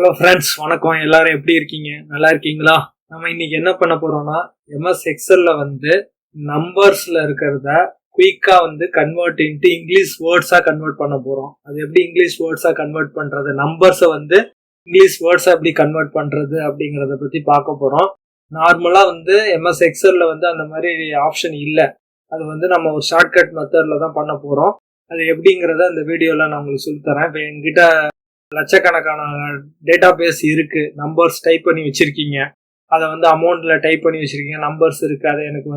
Hello friends, வணக்கம். எல்லாரும் எப்படி இருக்கீங்க? நல்லா இருக்கீங்களா? நம்ம இன்னைக்கு என்ன பண்ண போறோம்னா, எம்எஸ் எக்ஸல்ல நம்பர்ஸ்ல இருக்கிறத குயிக்கா கன்வெர்ட் இன்ட்டு இங்கிலீஷ் வேர்ட்ஸா கன்வெர்ட் பண்ண போறோம். அது எப்படி இங்கிலீஷ் வேர்ட்ஸா கன்வெர்ட் பண்றது, நம்பர்ஸை இங்கிலீஷ் வேர்ட்ஸா எப்படி கன்வெர்ட் பண்றது அப்படிங்கறத பத்தி பார்க்க போறோம். நார்மலா எம்எஸ் எக்ஸல்ல அந்த மாதிரி ஆப்ஷன் இல்லை. அது நம்ம ஒரு ஷார்ட்கட் மெத்தட்ல தான் பண்ண போறோம். அது எப்படிங்கிறத அந்த வீடியோல நான் உங்களுக்கு சொல்லித்தரேன். இப்போ என்கிட்ட லட்சக்கணக்கான டேட்டா பேஸ் இருக்கு, நம்பர்ஸ் டைப் பண்ணி வச்சிருக்கீங்க, அதை அமௌண்ட்ல டைப் பண்ணி வச்சிருக்கீங்க, நம்பர்ஸ் இருக்கு. அதை எனக்கு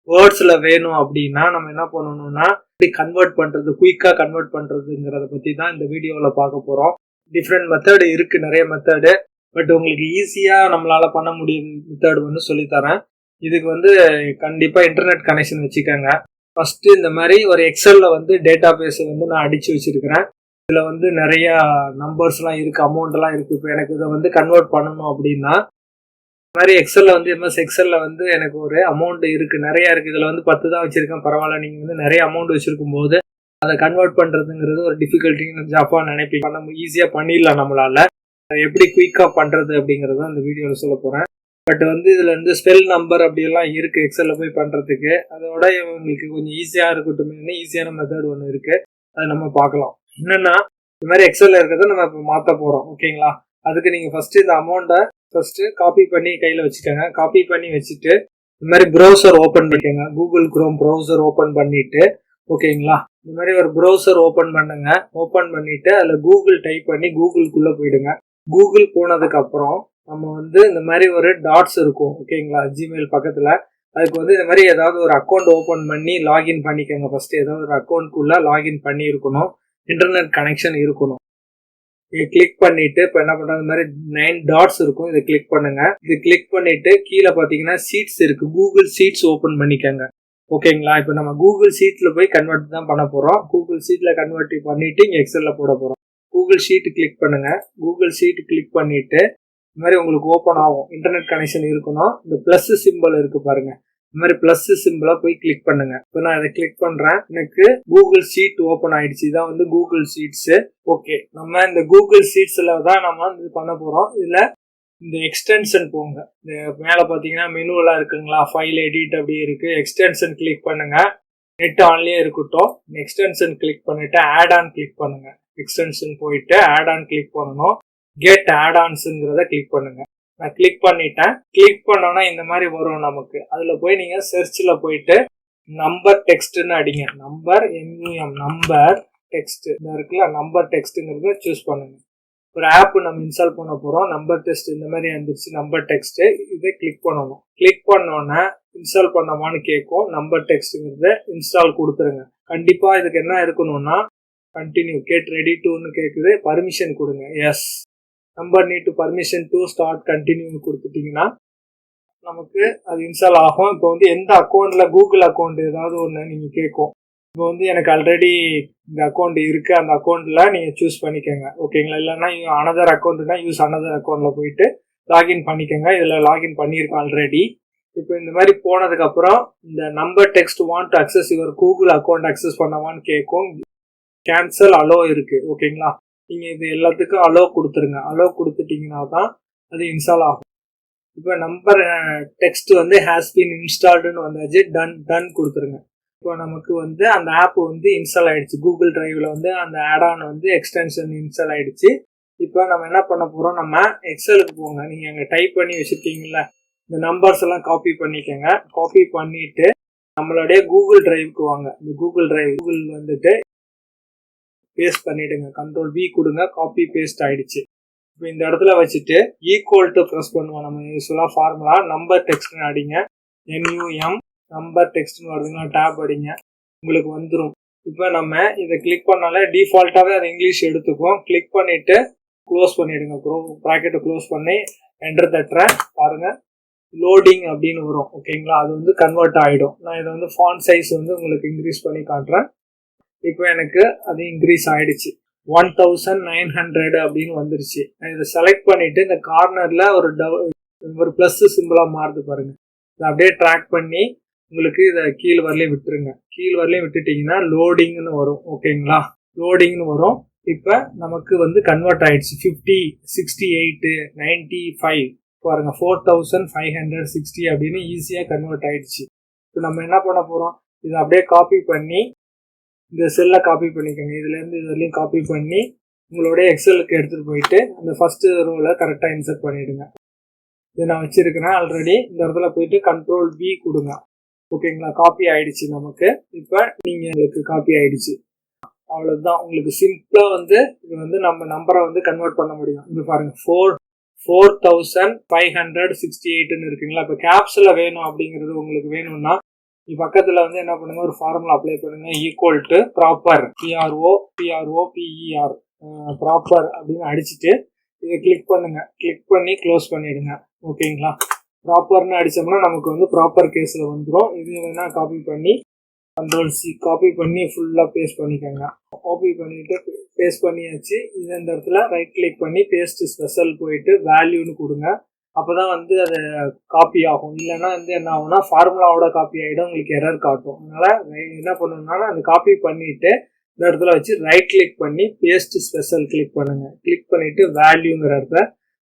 வேர்ட்ஸ்ல வேணும் அப்படின்னா நம்ம என்ன பண்ணணும்னா எப்படி கன்வெர்ட் பண்றது, குயிக்கா கன்வெர்ட் பண்றதுங்கிறத பத்தி தான் இந்த வீடியோல பார்க்க போறோம். டிஃப்ரெண்ட் மெத்தடு இருக்கு, நிறைய மெத்தடு. பட் உங்களுக்கு ஈஸியா நம்மளால பண்ண முடியும் மெத்தடு சொல்லித்தரேன். இதுக்கு கண்டிப்பா இன்டர்நெட் கனெக்ஷன் வச்சுக்கோங்க. ஃபர்ஸ்ட் இந்த மாதிரி ஒரு எக்ஸல்ல டேட்டா பேஸ் நான் அடிச்சு வச்சிருக்கிறேன். இதுல நிறைய நம்பர்ஸ் எல்லாம் இருக்கு, அமௌண்ட் எல்லாம் இருக்கு. இப்போ எனக்கு இதை கன்வெர்ட் பண்ணணும் அப்படின்னா இந்த மாதிரி எக்ஸல்ல எம்எஸ் எக்ஸல்ல எனக்கு ஒரு அமௌண்ட் இருக்கு, நிறைய இருக்கு. இதுல 10 தான் வச்சிருக்கேன், பரவாயில்ல. நீங்க நிறைய அமௌண்ட் வச்சிருக்கும் போது அதை கன்வெர்ட் பண்றதுங்கிறது ஒரு டிஃபிகல்ட்டின்னு ஜாப்பா நினைப்பீங்க. நம்ம ஈஸியா பண்ணிடலாம். நம்மளால எப்படி குயிக்கா பண்றது அப்படிங்கறத அந்த வீடியோல சொல்ல போறேன். பட் இதுல ஸ்பெல் நம்பர் அப்படி எல்லாம் இருக்கு எக்ஸல்ல போய் பண்றதுக்கு. அதோட உங்களுக்கு கொஞ்சம் ஈஸியா இருக்கட்டும், ஈஸியான மெத்தட் ஒன்று இருக்கு, அதை நம்ம பார்க்கலாம். என்னன்னா, இந்த மாதிரி எக்ஸல்ல இருக்கிறத நம்ம இப்போ மாற்ற போறோம். ஓகேங்களா? அதுக்கு நீங்க ஃபர்ஸ்ட் இந்த அமௌண்ட்டை ஃபர்ஸ்ட் காப்பி பண்ணி கையில வச்சுக்கோங்க. காப்பி பண்ணி வச்சுட்டு இந்த மாதிரி ப்ரௌசர் ஓப்பன் பண்ணிக்கோங்க. கூகுள் குரோம் ப்ரௌசர் ஓப்பன் பண்ணிட்டு, ஓகேங்களா, இந்த மாதிரி ஒரு ப்ரௌசர் ஓப்பன் பண்ணுங்க. ஓப்பன் பண்ணிட்டு அதுல கூகுள் டைப் பண்ணி கூகுளுக்குள்ள போயிடுங்க. கூகுள் போனதுக்கு அப்புறம் நம்ம இந்த மாதிரி ஒரு டாட்ஸ் இருக்கும், ஓகேங்களா, ஜிமெயில் பக்கத்துல. அதுக்கு இந்த மாதிரி ஏதாவது ஒரு அக்கௌண்ட் ஓப்பன் பண்ணி லாகின் பண்ணிக்கோங்க. ஃபர்ஸ்ட் ஏதாவது ஒரு அக்கௌண்ட்குள்ள லாகின் பண்ணி இருக்கணும், இன்டர்நெட் கனெக்ஷன் இருக்கணும். இதை கிளிக் பண்ணிட்டு இப்போ என்ன பண்றது, இந்த மாதிரி 9 டாட்ஸ் இருக்கும், இதை கிளிக் பண்ணுங்க. இது கிளிக் பண்ணிட்டு கீழே பாத்தீங்கன்னா சீட்ஸ் இருக்கு, கூகுள் சீட்ஸ் ஓப்பன் பண்ணிக்கோங்க. ஓகேங்களா? இப்போ நம்ம கூகுள் ஷீட்ல போய் கன்வெர்ட் தான் பண்ண போறோம். கூகுள் ஷீட்ல கன்வெர்ட் பண்ணிட்டு இங்க எக்ஸல்ல போட போறோம். கூகுள் ஷீட் கிளிக் பண்ணுங்க. கூகுள் ஷீட் கிளிக் பண்ணிட்டு இந்த மாதிரி உங்களுக்கு ஓப்பன் ஆகும். இன்டர்நெட் கனெக்ஷன் இருக்கணும். இந்த பிளஸ் சிம்பிள் இருக்கு பாருங்க, இந்த மாதிரி பிளஸ் சிம்பிளா போய் கிளிக் பண்ணுங்க. இப்போ நான் இதை கிளிக் பண்றேன், எனக்கு கூகுள் ஷீட் ஓப்பன் ஆயிடுச்சு. இதான் கூகுள் ஷீட்ஸ். ஓகே, நம்ம இந்த கூகுள் ஷீட்ஸ்ல தான் நம்ம இது பண்ண போறோம். இதுல இந்த எக்ஸ்டென்ஷன் போங்க. இந்த மேல பாத்தீங்கன்னா மெனு எல்லாம் இருக்குங்களா, ஃபைல் எடிட் அப்படி இருக்கு. எக்ஸ்டென்ஷன் கிளிக் பண்ணுங்க. நெட் ஆன்லயே இருக்கட்டும். எக்ஸ்டென்ஷன் கிளிக் பண்ணிட்டு ஆட் ஆன் கிளிக் பண்ணுங்க. எக்ஸ்டென்ஷன் போயிட்டு ஆட் ஆன் கிளிக் பண்ணணும். கெட் ஆட் ஆன்ஸ்ங்கிறத கிளிக் பண்ணுங்க. நான் கிளிக் பண்ணிட்டேன். கிளிக் பண்ணோன்னா இந்த மாதிரி வரும் நமக்கு. அதுல போய் நீங்க சர்ச்ல போயிட்டு நம்பர் டெக்ஸ்ட்னு அடிங்க. நம்பர் நம்பர் டெக்ஸ்ட் இருக்குல்ல, நம்பர் டெக்ஸ்ட்ங்கிறத சூஸ் பண்ணுங்க. ஒரு ஆப் நம்ம இன்ஸ்டால் பண்ண போறோம், நம்பர் டெக்ஸ்ட். இந்த மாதிரி வந்துருச்சு நம்பர் டெக்ஸ்ட். இதை கிளிக் பண்ணணும். கிளிக் பண்ணோன்னா இன்ஸ்டால் பண்ணவான்னு கேட்கும். நம்பர் டெக்ஸ்ட்ங்கிறத இன்ஸ்டால் கொடுத்துருங்க. கண்டிப்பா இதுக்கு என்ன இருக்கணும்னா கண்டினியூ கெட் ரெடி டுன்னு கேட்குது, பர்மிஷன் கொடுங்க. Yes, number need to permission to start continue கொடுத்துட்டீங்கன்னா நமக்கு அது இன்ஸ்டால் ஆகும். இப்போ எந்த அக்கௌண்ட்ல கூகுள் அக்கௌண்ட் ஏதாவது ஒன்று நீங்க கேட்கும். இப்போ எனக்கு ஆல்ரெடி இந்த அக்கௌண்ட் இருக்கு, அந்த அக்கௌண்ட்ல நீங்க சூஸ் பண்ணிக்கோங்க. ஓகேங்களா? இல்லைன்னா அனதர் அக்கௌண்ட்னா யூஸ் அனதர் அக்கௌண்ட்ல போயிட்டு லாகின் பண்ணிக்கோங்க. இதுல லாகின் பண்ணியிருக்கோம் ஆல்ரெடி. இப்போ இந்த மாதிரி போனதுக்கு அப்புறம் இந்த number text want to access your Google account access பண்ணவான்னு கேட்கும். கேன்சல் அலோ இருக்கு, ஓகேங்களா? நீங்க இது எல்லாத்துக்கும் அலோ கொடுத்துருங்க. அலோ கொடுத்துட்டீங்கன்னா தான் அது இன்ஸ்டால் ஆகும். இப்போ நம்பர் டெக்ஸ்ட் ஹேஸ் பீன் இன்ஸ்டால்டுன்னு வந்தாச்சு. டன் கொடுத்துருங்க. இப்போ நமக்கு அந்த ஆப் இன்ஸ்டால் ஆயிடுச்சு. கூகுள் டிரைவ்ல அந்த ஆட் ஆன் எக்ஸ்டென்ஷன் இன்ஸ்டால் ஆயிடுச்சு. இப்போ நம்ம என்ன பண்ண போறோம், நம்ம எக்ஸலுக்கு போங்க. நீங்க அங்க டைப் பண்ணி வச்சிருக்கீங்கல்ல, இந்த நம்பர்ஸ் எல்லாம் காப்பி பண்ணிக்கோங்க. காப்பி பண்ணிட்டு நம்மளுடைய கூகுள் டிரைவுக்கு வாங்க. இந்த கூகுள் டிரைவ் கூகுள் பேஸ்ட் பண்ணிடுங்க. கண்ட்ரோல் V கொடுங்க. காப்பி பேஸ்ட் ஆயிடுச்சு. இப்போ இந்த இடத்துல வச்சுட்டு ஈக்குவல் டு ப்ரெஸ் பண்ணுவோம். நம்ம யூஸ்வலா ஃபார்முலா நம்பர் டெக்ஸ்ட்னு அடிங்க. NUM நம்பர் டெக்ஸ்ட்னு வருதுன்னா டேப் அடிங்க, உங்களுக்கு வந்துடும். இப்போ நம்ம இதை கிளிக் பண்ணாலே டிஃபால்ட்டாவே அது இங்கிலீஷ் எடுத்துக்கும். கிளிக் பண்ணிட்டு க்ளோஸ் பண்ணிடுங்க. ப்ராக்கெட்டை க்ளோஸ் பண்ணி என்டர் தட்டுறேன். பாருங்க, லோடிங் அப்படின்னு வரும். ஓகேங்களா? அது கன்வெர்ட் ஆகிடும். நான் இதை ஃபாண்ட் சைஸ் உங்களுக்கு இன்க்ரீஸ் பண்ணி காட்டுறேன். இப்போ எனக்கு அது இன்க்ரீஸ் ஆயிடுச்சு. 1900 அப்படின்னு வந்துருச்சு. நான் இதை செலக்ட் பண்ணிட்டு இந்த கார்னர்ல ஒரு பிளஸ் சிம்பிளா மாறுது பாருங்க. இதை அப்படியே ட்ராக் பண்ணி உங்களுக்கு இதை கீழ் வரலையும் விட்டுருங்க. கீழ் வரலையும் விட்டுட்டீங்கன்னா லோடிங்னு வரும். ஓகேங்களா? லோடிங்னு வரும். இப்போ நமக்கு வந்து கன்வெர்ட் ஆயிடுச்சு 50, 68, 95 பாருங்க 4560 அப்படின்னு ஈஸியாக கன்வெர்ட் ஆயிடுச்சு. இப்போ நம்ம என்ன பண்ண போகிறோம், இதை அப்படியே காப்பி பண்ணி இந்த செல்லை காப்பி பண்ணிக்கோங்க. இதுலேருந்து இதுலேயும் காப்பி பண்ணி உங்களுடைய எக்ஸலுக்கு எடுத்துகிட்டு போயிட்டு அந்த ஃபஸ்ட்டு ரோவில் கரெக்டாக இன்சர்ட் பண்ணிவிடுங்க. இதை நான் வச்சுருக்கிறேன் ஆல்ரெடி. இந்த இடத்துல போயிட்டு Ctrl V கொடுங்க. ஓகேங்களா, காப்பி ஆயிடுச்சு நமக்கு. இப்போ நீங்கள் உங்களுக்கு காப்பி ஆயிடுச்சு. அவ்வளோதான். உங்களுக்கு சிம்பிளாக வந்து இது வந்து நம்ம நம்பரை வந்து கன்வெர்ட் பண்ண முடியும். இது பாருங்கள் 4568ன்னு இருக்குங்களா. இப்போ கேப்ஸில் வேணும் அப்படிங்கிறது உங்களுக்கு வேணும்னா பக்கத்தில் வந்து என்ன பண்ணுங்க, ஒரு ஃபார்முலா அப்ளை பண்ணுங்க. Equal to proper PROPER proper அப்படின்னு அடிச்சுட்டு இதை கிளிக் பண்ணுங்க. கிளிக் பண்ணி க்ளோஸ் பண்ணிடுங்க. ஓகேங்களா, ப்ராப்பர்னு அடித்தோம்னா நமக்கு வந்து ப்ராப்பர் கேஸில் வந்துடும். இது வேணா காப்பி பண்ணி Ctrl C காப்பி பண்ணி ஃபுல்லாக பேஸ்ட் பண்ணிக்கோங்க. காப்பி பண்ணிவிட்டு பேஸ்ட் பண்ணியாச்சு. இது இந்த இடத்துல ரைட் கிளிக் பண்ணி பேஸ்ட் ஸ்பெஷல் போயிட்டு வேல்யூன்னு கொடுங்க. அப்போ தான் வந்து அது காப்பி ஆகும். இல்லைன்னா வந்து என்ன ஆகும்னா ஃபார்முலாவோட காப்பி ஆகிடும், உங்களுக்கு எரர் காட்டும். அதனால் என்ன பண்ணணும்னா அந்த காப்பி பண்ணிவிட்டு இந்த இடத்துல வச்சு ரைட் கிளிக் பண்ணி பேஸ்ட் ஸ்பெஷல் கிளிக் பண்ணுங்கள். கிளிக் பண்ணிவிட்டு வேல்யூங்கிற இடத்துல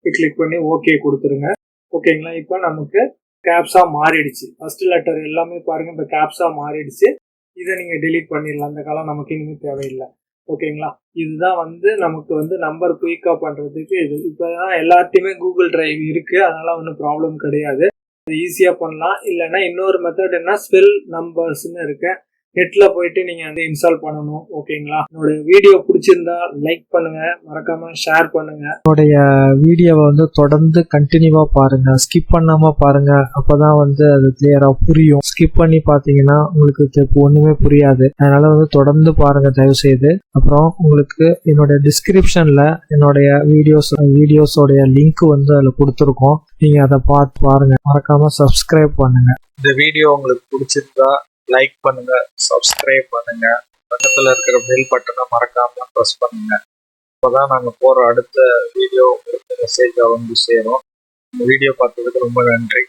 கிளிக் பண்ணி ஓகே கொடுத்துருங்க. ஓகேங்களா, இப்போ நமக்கு கேப்ஸாக மாறிடுச்சு. ஃபர்ஸ்ட் லெட்டர் எல்லாமே பாருங்கள் இப்போ கேப்ஸாக மாறிடுச்சு. இதை நீங்கள் டெலீட் பண்ணிடலாம். அந்த காலம் நமக்கு இனிமேல் தேவையில்லை. ஓகேங்களா, இதுதான் வந்து நமக்கு வந்து நம்பர் குயிக்காக பண்ணுறதுக்கு இது. இப்போ தான் எல்லாத்தையுமே கூகுள் டிரைவ் இருக்குது, அதனால் ஒன்றும் ப்ராப்ளம் கிடையாது. அது ஈஸியாக பண்ணலாம். இல்லைன்னா இன்னொரு மெத்தட் என்ன, ஸ்பெல் நம்பர்ஸ்ன்னு இருக்கு. நெட்டில் போயிட்டு நீங்கள் வந்து இன்ஸ்டால் பண்ணணும். ஓகேங்களா, என்னோட வீடியோ பிடிச்சிருந்தா லைக் பண்ணுங்க, மறக்காம ஷேர் பண்ணுங்க. என்னுடைய வீடியோவை வந்து தொடர்ந்து கண்டினியூவா பாருங்க, ஸ்கிப் பண்ணாம பாருங்க. அப்பதான் வந்து அது கிளியரா புரியும். ஸ்கிப் பண்ணி பார்த்தீங்கன்னா உங்களுக்கு ஒண்ணுமே புரியாது. அதனால வந்து தொடர்ந்து பாருங்க தயவு செய்து. அப்புறம் உங்களுக்கு என்னோட டிஸ்கிரிப்ஷன்ல என்னுடைய வீடியோஸோடைய லிங்க் வந்து அதில் கொடுத்துருக்கோம். நீங்க அதை பார்த்து பாருங்க. மறக்காம சப்ஸ்கிரைப் பண்ணுங்க. இந்த வீடியோ உங்களுக்கு பிடிச்சிருந்தா லைக் பண்ணுங்க, சப்ஸ்கிரைப் பண்ணுங்க, பக்கத்தில் இருக்கிற பெல் பட்டனை மறக்காம ப்ரெஸ் பண்ணுங்க. அப்போதான் நாங்கள் போகிற அடுத்த வீடியோ உங்களுக்கு மெசேஜாக வந்து சேரும். இந்த வீடியோ பார்த்ததுக்கு ரொம்ப நன்றி.